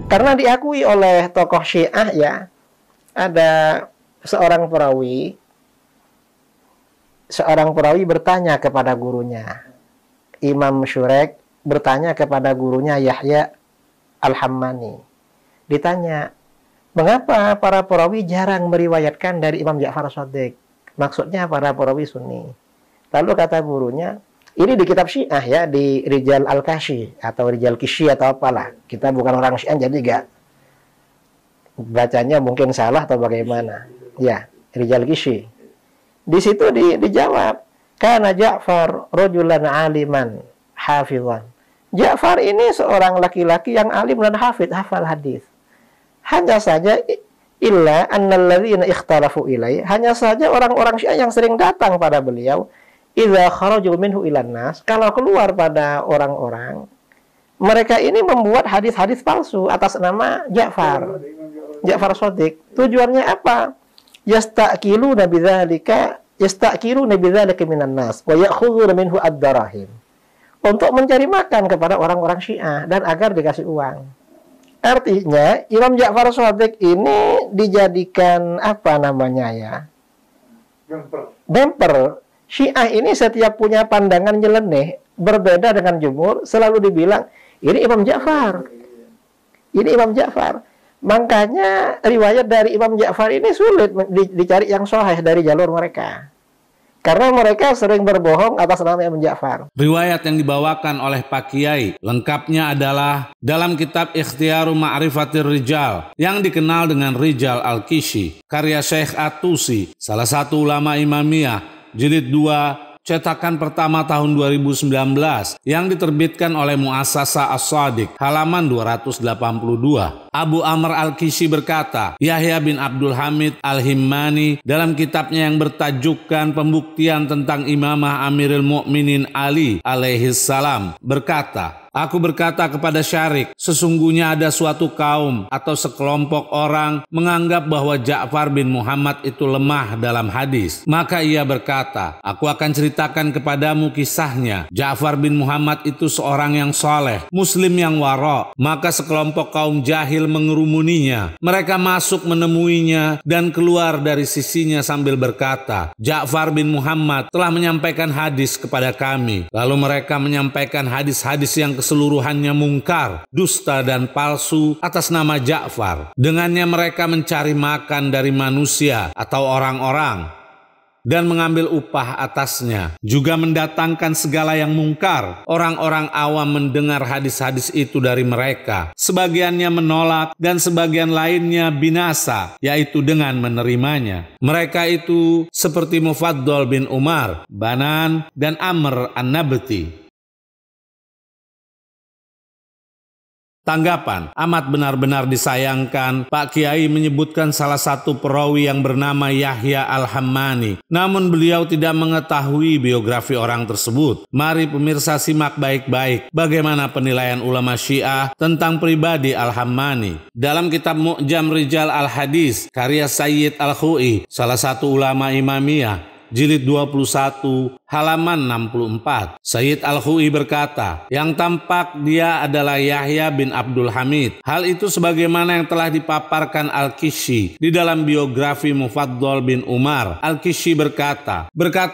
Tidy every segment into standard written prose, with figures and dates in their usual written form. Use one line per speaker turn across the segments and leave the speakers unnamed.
Karena diakui oleh tokoh Syiah ya, ada seorang perawi bertanya kepada gurunya. Imam Syurek bertanya kepada gurunya Yahya Al-Hammani. Ditanya, mengapa para perawi jarang meriwayatkan dari Imam Ja'far Shadiq? Maksudnya para perawi Sunni. Lalu kata gurunya, ini di kitab Syiah ya, di Rijal Al-Kashi atau Rijal Kishi atau apalah. Kita bukan orang Syiah jadi gak bacanya mungkin salah atau bagaimana. Ya, Rijal Kishi. Di situ dijawab, kana Ja'far rajulan aliman hafizan. Ja'far ini seorang laki-laki yang alim dan hafal hadis. Hanya saja illa annalladzina ikhtalafu ilai, hanya saja orang-orang Syiah yang sering datang pada beliau, idza kharaju minhu ilan nas, kalau keluar pada orang-orang, mereka ini membuat hadis-hadis palsu atas nama Ja'far Shadiq. Tujuannya apa? Yasta'kiluna bidzalika minan nas wa ya'khuduna minhu ad-darahim. Untuk mencari makan kepada orang-orang Syiah dan agar dikasih uang. Artinya Imam Ja'far Shadiq ini dijadikan apa namanya ya? Bumper. Syiah ini setiap punya pandangan nyeleneh, berbeda dengan jumhur, selalu dibilang ini Imam Ja'far. Ini Imam Ja'far. Makanya riwayat dari Imam Ja'far ini sulit dicari yang sahih dari jalur mereka. Karena mereka sering berbohong atas nama Imam Ja'far.
Riwayat yang dibawakan oleh Pak Kiai lengkapnya adalah dalam kitab Ikhtiyaru Ma'rifatir Rijal yang dikenal dengan Rijal Al-Kishi, karya Syekh At-Tusi, salah satu ulama Imamiyah, jilid 2, cetakan pertama tahun 2019 yang diterbitkan oleh Muassasa As-Shadiq, halaman 282. Abu Amr Al-Kishi berkata, Yahya bin Abdul Hamid Al-Himmani dalam kitabnya yang bertajukkan Pembuktian tentang Imamah Amirul Mukminin Ali alaihi salam berkata, aku berkata kepada Syarik, sesungguhnya ada suatu kaum atau sekelompok orang menganggap bahwa Ja'far bin Muhammad itu lemah dalam hadis. Maka ia berkata, aku akan ceritakan kepadamu kisahnya. Ja'far bin Muhammad itu seorang yang soleh, muslim yang wara'. Maka sekelompok kaum jahil mengerumuninya. Mereka masuk menemuinya dan keluar dari sisinya sambil berkata, Ja'far bin Muhammad telah menyampaikan hadis kepada kami. Lalu mereka menyampaikan hadis-hadis yang keseluruhannya mungkar, dusta dan palsu atas nama Ja'far. Dengannya mereka mencari makan dari manusia atau orang-orang dan mengambil upah atasnya. Juga mendatangkan segala yang mungkar. Orang-orang awam mendengar hadis-hadis itu dari mereka. Sebagiannya menolak dan sebagian lainnya binasa, yaitu dengan menerimanya. Mereka itu seperti Mufaddal bin Umar, Banan, dan Amr An-Nabti. Tanggapan, amat benar-benar disayangkan Pak Kiai menyebutkan salah satu perawi yang bernama Yahya Al-Hammani. Namun beliau tidak mengetahui biografi orang tersebut. Mari pemirsa simak baik-baik bagaimana penilaian ulama Syiah tentang pribadi Al-Hammani. Dalam kitab Mu'jam Rijal Al-Hadis, karya Sayyid Al-Khu'i, salah satu ulama Imamiyah, jilid 21, halaman 64. Sayyid Al-Khu'i berkata, yang tampak dia adalah Yahya bin Abdul Hamid. Hal itu sebagaimana yang telah dipaparkan Al-Kishi di dalam biografi Mufaddal bin Umar. Al-Kishi berkata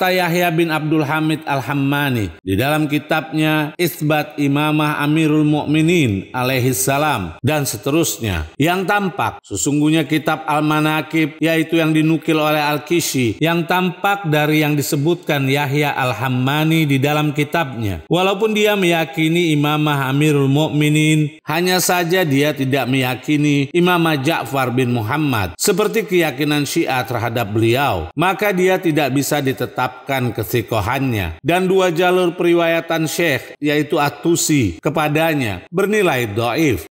Yahya bin Abdul Hamid Al-Hammani di dalam kitabnya Isbat Imamah Amirul Mukminin alaihi salam dan seterusnya. Yang tampak, sesungguhnya kitab Al-Manaqib, yaitu yang dinukil oleh Al-Kishi, yang tampak dari yang disebutkan Yahya Al-Hammani di dalam kitabnya. Walaupun dia meyakini Imamah Amirul Mukminin, hanya saja dia tidak meyakini Imamah Ja'far bin Muhammad seperti keyakinan Syiah terhadap beliau. Maka dia tidak bisa ditetapkan ketsikohannya. Dan dua jalur periwayatan Syekh, yaitu At-Tusi kepadanya, bernilai dhaif.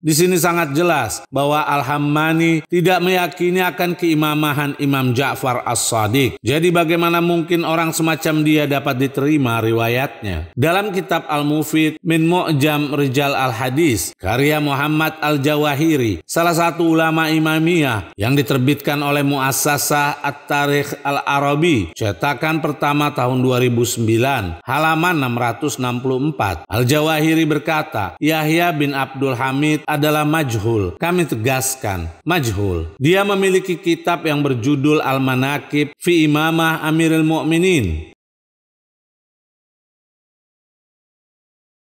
Di sini sangat jelas bahwa Al-Hammani tidak meyakini akan keimamahan Imam Ja'far As-Shadiq. Jadi bagaimana mungkin orang semacam dia dapat diterima riwayatnya? Dalam kitab Al-Mufid min Mu'jam Rijal Al-Hadis karya Muhammad Al-Jawahiri, salah satu ulama Imamiyah yang diterbitkan oleh Muassasah At-Tarikh Al-Arabi, cetakan pertama tahun 2009, halaman 664. Al-Jawahiri berkata, Yahya bin Abdul Hamid adalah majhul. Kami tegaskan, majhul. Dia memiliki kitab yang berjudul Al-Manaqib fi Imamah Amirul Mukminin.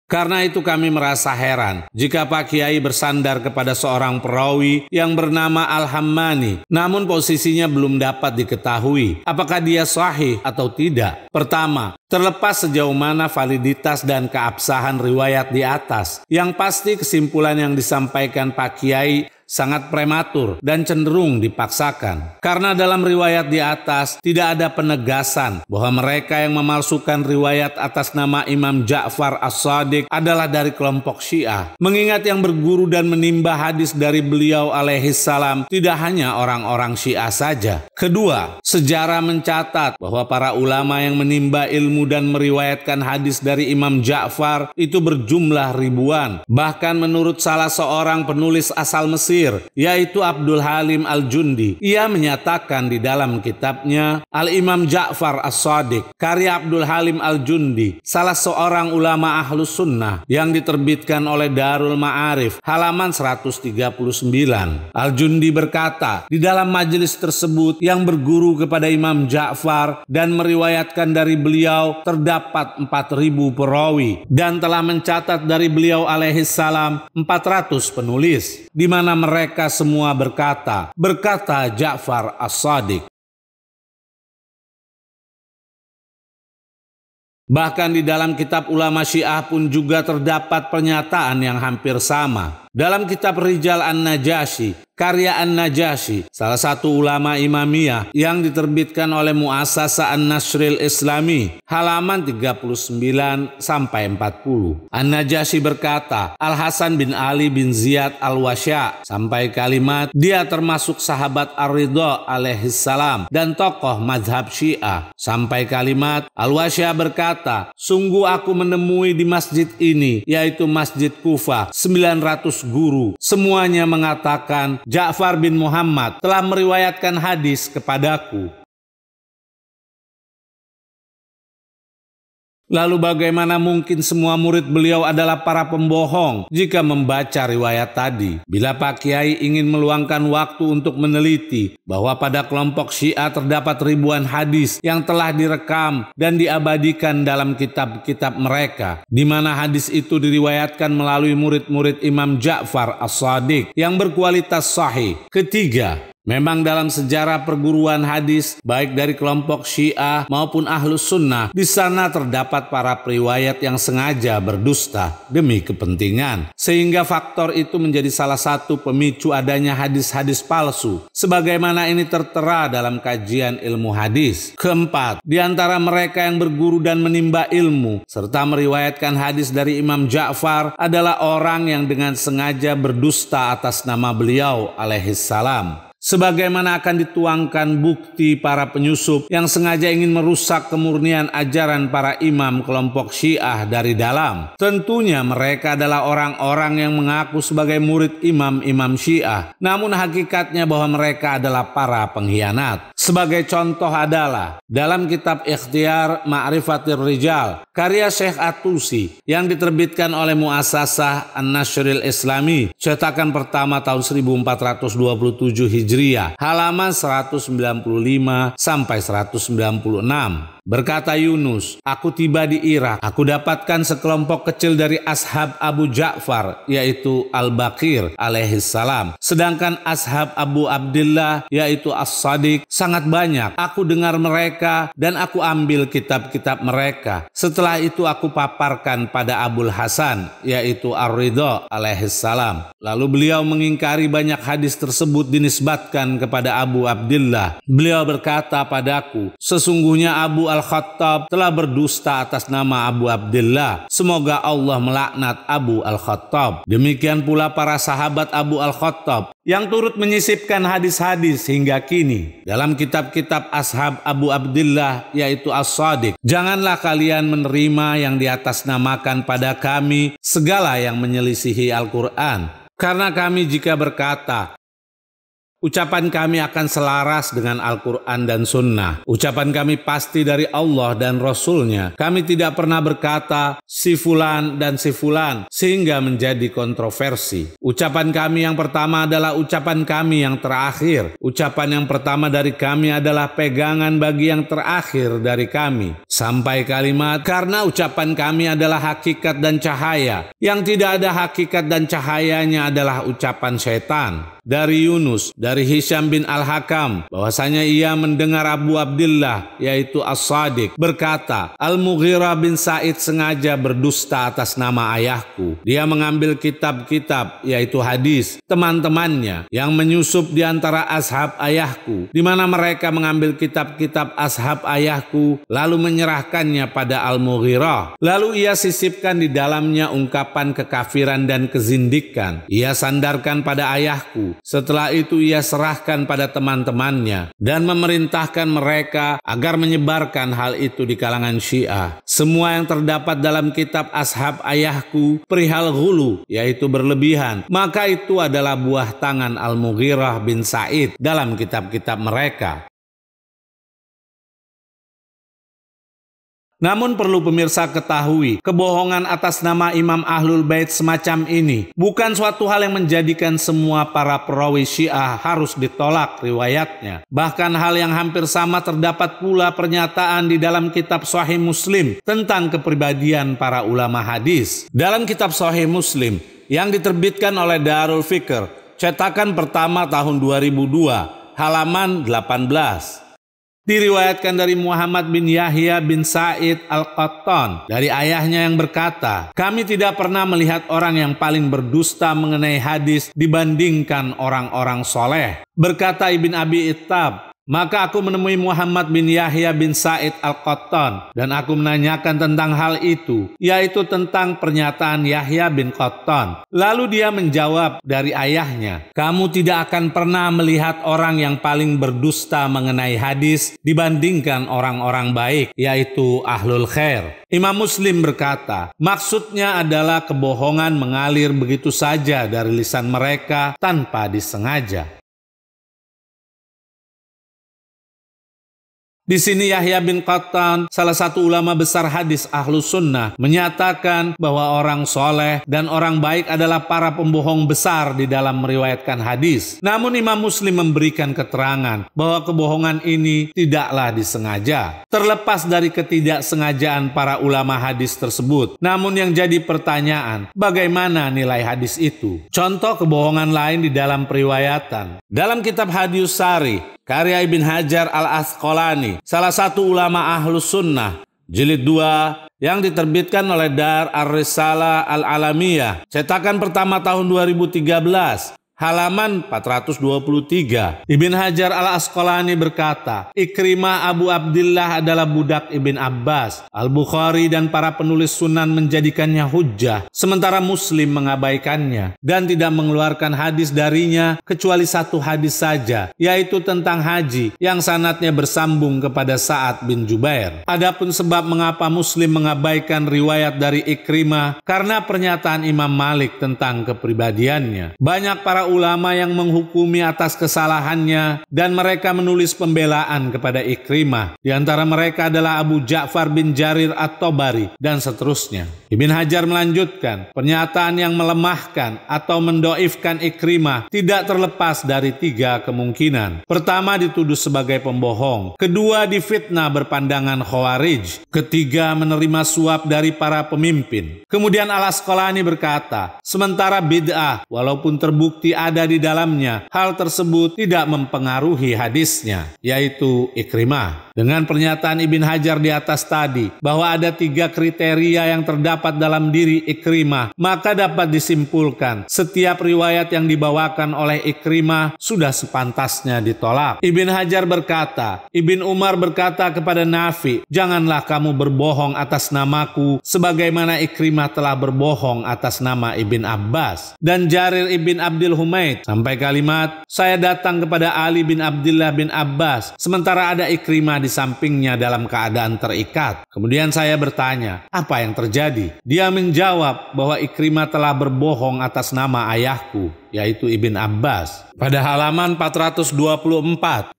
Karena itu kami merasa heran jika Pak Kiai bersandar kepada seorang perawi yang bernama Al-Hammani, namun posisinya belum dapat diketahui apakah dia sahih atau tidak. Pertama, terlepas sejauh mana validitas dan keabsahan riwayat di atas, yang pasti kesimpulan yang disampaikan Pak Kiai sangat prematur dan cenderung dipaksakan. Karena dalam riwayat di atas tidak ada penegasan bahwa mereka yang memalsukan riwayat atas nama Imam Ja'far As-Shadiq adalah dari kelompok Syiah. Mengingat yang berguru dan menimba hadis dari beliau alaihissalam tidak hanya orang-orang Syiah saja. Kedua, sejarah mencatat bahwa para ulama yang menimba ilmu dan meriwayatkan hadis dari Imam Ja'far itu berjumlah ribuan. Bahkan menurut salah seorang penulis asal Mesir, yaitu Abdul Halim Al-Jundi, ia menyatakan di dalam kitabnya Al-Imam Ja'far As-Shadiq karya Abdul Halim Al-Jundi, salah seorang ulama Ahlus Sunnah yang diterbitkan oleh Darul Ma'arif, halaman 139. Al-Jundi berkata, di dalam majelis tersebut yang berguru kepada Imam Ja'far dan meriwayatkan dari beliau terdapat 4.000 perawi dan telah mencatat dari beliau alaihissalam 400 penulis, di mana mereka semua berkata Ja'far As-Shadiq. Bahkan di dalam kitab ulama Syiah pun juga terdapat pernyataan yang hampir sama. Dalam kitab Rijal An-Najasyi, karya An-Najasyi, salah satu ulama Imamiyah yang diterbitkan oleh Muassasah An-Nashril Islami, halaman 39-40. An-Najasyi berkata, Al-Hasan bin Ali bin Ziyad Al-Wasya, sampai kalimat, dia termasuk sahabat Ar-Ridha alaihissalam dan tokoh mazhab Syiah, sampai kalimat, Al-Wasya berkata, sungguh aku menemui di masjid ini, yaitu Masjid Kufah, 900 guru. Semuanya mengatakan Ja'far bin Muhammad telah meriwayatkan hadis kepadaku. Lalu bagaimana mungkin semua murid beliau adalah para pembohong jika membaca riwayat tadi? Bila Pak Kiai ingin meluangkan waktu untuk meneliti bahwa pada kelompok Syiah terdapat ribuan hadis yang telah direkam dan diabadikan dalam kitab-kitab mereka, di mana hadis itu diriwayatkan melalui murid-murid Imam Ja'far As-Shadiq yang berkualitas sahih. Ketiga, memang dalam sejarah perguruan hadis, baik dari kelompok Syiah maupun Ahlus Sunnah, di sana terdapat para periwayat yang sengaja berdusta demi kepentingan. Sehingga faktor itu menjadi salah satu pemicu adanya hadis-hadis palsu, sebagaimana ini tertera dalam kajian ilmu hadis. Keempat, di antara mereka yang berguru dan menimba ilmu, serta meriwayatkan hadis dari Imam Ja'far adalah orang yang dengan sengaja berdusta atas nama beliau alaihissalam. Sebagaimana akan dituangkan bukti para penyusup yang sengaja ingin merusak kemurnian ajaran para imam kelompok Syiah dari dalam. Tentunya mereka adalah orang-orang yang mengaku sebagai murid imam-imam Syiah, namun hakikatnya bahwa mereka adalah para pengkhianat. Sebagai contoh adalah dalam kitab Ikhtiar Ma'rifatir Rijal, karya Syekh At-Tusi yang diterbitkan oleh Muassasah An-Nashril Islami, cetakan pertama tahun 1427 Hijriah, halaman 195 sampai 196. Berkata Yunus, aku tiba di Irak, aku dapatkan sekelompok kecil dari ashab Abu Ja'far, yaitu Al-Baqir alaihissalam. Sedangkan ashab Abu Abdillah, yaitu As-Shadiq, sangat banyak. Aku dengar mereka dan aku ambil kitab-kitab mereka. Setelah itu aku paparkan pada Abul Hasan, yaitu Ar-Ridha alaihissalam. Lalu beliau mengingkari banyak hadis tersebut dinisbatkan kepada Abu Abdillah. Beliau berkata padaku, sesungguhnya Abu Al-Khattab telah berdusta atas nama Abu Abdillah. Semoga Allah melaknat Abu Al-Khattab. Demikian pula para sahabat Abu Al-Khattab yang turut menyisipkan hadis-hadis hingga kini dalam kitab-kitab ashab Abu Abdillah, yaitu As-Sadiq. Janganlah kalian menerima yang diatasnamakan pada kami segala yang menyelisihi Al-Quran. Karena kami jika berkata, ucapan kami akan selaras dengan Al-Quran dan Sunnah. Ucapan kami pasti dari Allah dan Rasul-Nya. Kami tidak pernah berkata si fulan dan si fulan sehingga menjadi kontroversi. Ucapan kami yang pertama adalah ucapan kami yang terakhir. Ucapan yang pertama dari kami adalah pegangan bagi yang terakhir dari kami. Sampai kalimat, karena ucapan kami adalah hakikat dan cahaya. Yang tidak ada hakikat dan cahayanya adalah ucapan syaitan. Dari Yunus, dari Hisham bin Al-Hakam, bahwasanya ia mendengar Abu Abdillah, yaitu As-Sadiq, berkata, Al-Mughirah bin Sa'id sengaja berdusta atas nama ayahku. Dia mengambil kitab-kitab, yaitu hadis, teman-temannya, yang menyusup di antara ashab ayahku, di mana mereka mengambil kitab-kitab ashab ayahku, lalu menyerahkannya pada Al-Mughirah. Lalu ia sisipkan di dalamnya ungkapan kekafiran dan kezindikan. Ia sandarkan pada ayahku. Setelah itu ia serahkan pada teman-temannya dan memerintahkan mereka agar menyebarkan hal itu di kalangan Syiah. Semua yang terdapat dalam kitab ashab ayahku perihal ghulu, yaitu berlebihan, maka itu adalah buah tangan Al-Mughirah bin Sa'id dalam kitab-kitab mereka. Namun perlu pemirsa ketahui, kebohongan atas nama Imam Ahlul Bait semacam ini bukan suatu hal yang menjadikan semua para perawi Syiah harus ditolak riwayatnya. Bahkan hal yang hampir sama terdapat pula pernyataan di dalam kitab Sahih Muslim tentang kepribadian para ulama hadis. Dalam kitab Sahih Muslim yang diterbitkan oleh Darul Fikr, cetakan pertama tahun 2002, halaman 18. Diriwayatkan dari Muhammad bin Yahya bin Sa'id Al-Qattan dari ayahnya yang berkata, kami tidak pernah melihat orang yang paling berdusta mengenai hadis dibandingkan orang-orang soleh. Berkata Ibn Abi Ittab, maka aku menemui Muhammad bin Yahya bin Sa'id Al-Qattan dan aku menanyakan tentang hal itu, yaitu tentang pernyataan Yahya bin Qattan. Lalu dia menjawab dari ayahnya, kamu tidak akan pernah melihat orang yang paling berdusta mengenai hadis dibandingkan orang-orang baik, yaitu ahlul khair. Imam Muslim berkata, maksudnya adalah kebohongan mengalir begitu saja dari lisan mereka tanpa disengaja. Di sini Yahya bin Qattan, salah satu ulama besar hadis Ahlus Sunnah, menyatakan bahwa orang soleh dan orang baik adalah para pembohong besar di dalam meriwayatkan hadis. Namun Imam Muslim memberikan keterangan bahwa kebohongan ini tidaklah disengaja. Terlepas dari ketidaksengajaan para ulama hadis tersebut, namun yang jadi pertanyaan, bagaimana nilai hadis itu? Contoh kebohongan lain di dalam periwayatan. Dalam kitab Hadiyus Sari, karya Ibn Hajar Al-Asqalani, salah satu ulama Ahlus Sunnah, jilid 2, yang diterbitkan oleh Dar Ar-Risalah Al-Alamiyah, cetakan pertama tahun 2013, halaman 423. Ibn Hajar Al-Asqalani berkata, Ikrimah Abu Abdillah adalah budak Ibn Abbas. Al-Bukhari dan para penulis sunan menjadikannya hujjah, sementara Muslim mengabaikannya dan tidak mengeluarkan hadis darinya kecuali satu hadis saja, yaitu tentang haji yang sanadnya bersambung kepada Sa'ad bin Jubair. Adapun sebab mengapa Muslim mengabaikan riwayat dari Ikrimah, karena pernyataan Imam Malik tentang kepribadiannya. Banyak para ulama yang menghukumi atas kesalahannya dan mereka menulis pembelaan kepada Ikrimah. Di antara mereka adalah Abu Ja'far bin Jarir At-Tabari dan seterusnya. Ibn Hajar melanjutkan, pernyataan yang melemahkan atau mendoifkan Ikrimah tidak terlepas dari 3 kemungkinan. Pertama, dituduh sebagai pembohong. Kedua, difitnah berpandangan Khawarij. Ketiga, menerima suap dari para pemimpin. Kemudian Al-Asqalani berkata, sementara bid'ah walaupun terbukti Nabi ada di dalamnya, hal tersebut tidak mempengaruhi hadisnya, yaitu Ikrimah. Dengan pernyataan Ibn Hajar di atas tadi, bahwa ada 3 kriteria yang terdapat dalam diri Ikrimah, maka dapat disimpulkan, setiap riwayat yang dibawakan oleh Ikrimah sudah sepantasnya ditolak. Ibn Hajar berkata, Ibn Umar berkata kepada Nafi, janganlah kamu berbohong atas namaku, sebagaimana Ikrimah telah berbohong atas nama Ibn Abbas. Dan Jarir ibn Abdul Humaid sampai kalimat, saya datang kepada Ali bin Abdullah bin Abbas, sementara ada Ikrimah di sampingnya dalam keadaan terikat. Kemudian saya bertanya, apa yang terjadi? Dia menjawab bahwa Ikrimah telah berbohong atas nama ayahku, yaitu Ibn Abbas. Pada halaman 424,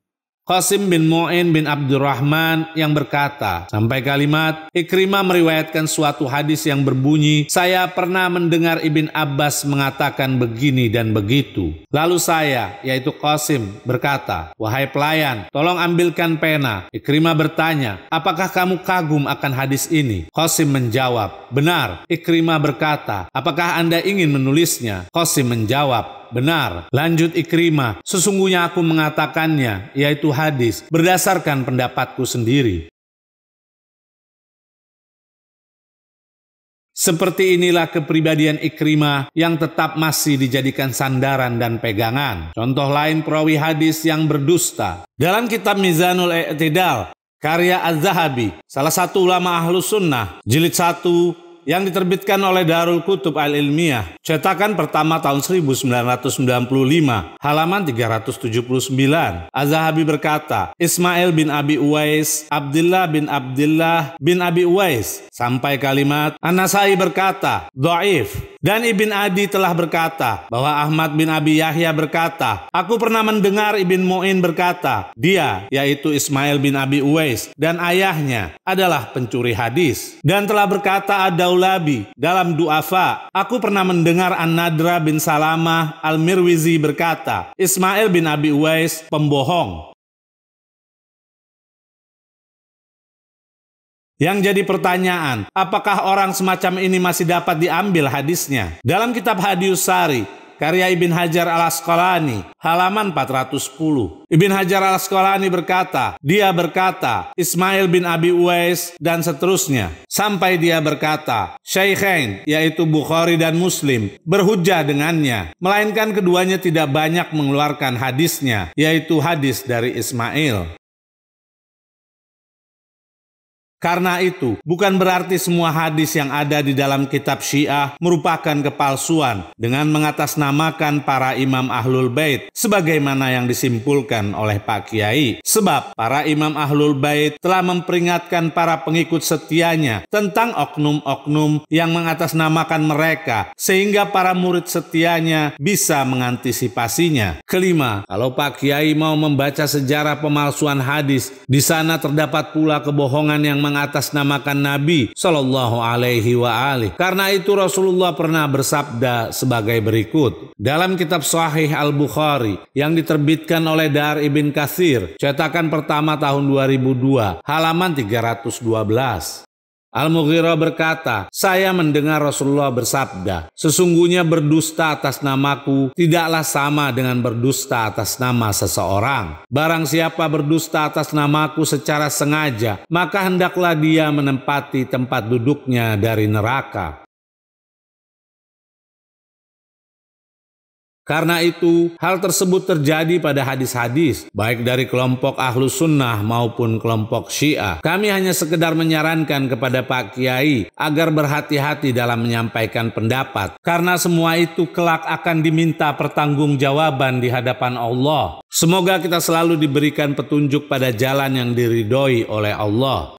Qasim bin Mu'in bin Abdurrahman yang berkata, sampai kalimat, Ikrimah meriwayatkan suatu hadis yang berbunyi, saya pernah mendengar Ibn Abbas mengatakan begini dan begitu. Lalu saya, yaitu Qasim, berkata, wahai pelayan, tolong ambilkan pena. Ikrimah bertanya, apakah kamu kagum akan hadis ini? Qasim menjawab, benar. Ikrimah berkata, apakah Anda ingin menulisnya? Qasim menjawab, benar. Lanjut Ikrimah, sesungguhnya aku mengatakannya, yaitu hadis, berdasarkan pendapatku sendiri. Seperti inilah kepribadian Ikrimah yang tetap masih dijadikan sandaran dan pegangan. Contoh lain perawi hadis yang berdusta. Dalam kitab Mizanul I'tidal, karya Az-Zahabi, salah satu ulama Ahlus Sunnah, jilid 1, yang diterbitkan oleh Darul Kutub Al-Ilmiyah, cetakan pertama tahun 1995, halaman 379. Az-Zahabi berkata, Ismail bin Abi Uwais, Abdullah bin Abi Uwais, sampai kalimat, An-Nasai berkata, dhaif. Dan Ibn Adi telah berkata, bahwa Ahmad bin Abi Yahya berkata, aku pernah mendengar Ibn Mu'in berkata, dia, yaitu Ismail bin Abi Uwais, dan ayahnya adalah pencuri hadis. Dan telah berkata Ad-Daulabi dalam Du'afa, aku pernah mendengar An-Nadra bin Salamah Al-Mirwizi berkata, Ismail bin Abi Uwais pembohong. Yang jadi pertanyaan, apakah orang semacam ini masih dapat diambil hadisnya? Dalam kitab Hadius Sari, karya Ibn Hajar Al-Asqalani, halaman 410. Ibn Hajar Al-Asqalani berkata, dia berkata, Ismail bin Abi Uwais, dan seterusnya. Sampai dia berkata, Syaikhain, yaitu Bukhari dan Muslim, berhujjah dengannya. Melainkan keduanya tidak banyak mengeluarkan hadisnya, yaitu hadis dari Ismail. Karena itu, bukan berarti semua hadis yang ada di dalam kitab Syiah merupakan kepalsuan dengan mengatasnamakan para imam Ahlul Bait sebagaimana yang disimpulkan oleh Pak Kiai. Sebab para imam Ahlul Bait telah memperingatkan para pengikut setianya tentang oknum-oknum yang mengatasnamakan mereka sehingga para murid setianya bisa mengantisipasinya. Kelima, kalau Pak Kiai mau membaca sejarah pemalsuan hadis, di sana terdapat pula kebohongan yang mengatasnamakan Nabi Shallallahu Alaihi Wasallam. Karena itu Rasulullah pernah bersabda sebagai berikut dalam kitab Sahih Al-Bukhari yang diterbitkan oleh Dar Ibn Katsir, cetakan pertama tahun 2002, halaman 312. Al-Mughirah berkata, saya mendengar Rasulullah bersabda, sesungguhnya berdusta atas namaku tidaklah sama dengan berdusta atas nama seseorang. Barang siapa berdusta atas namaku secara sengaja, maka hendaklah dia menempati tempat duduknya dari neraka. Karena itu, hal tersebut terjadi pada hadis-hadis, baik dari kelompok Ahlus Sunnah maupun kelompok Syiah. Kami hanya sekedar menyarankan kepada Pak Kiai agar berhati-hati dalam menyampaikan pendapat, karena semua itu kelak akan diminta pertanggungjawaban di hadapan Allah. Semoga kita selalu diberikan petunjuk pada jalan yang diridhoi oleh Allah.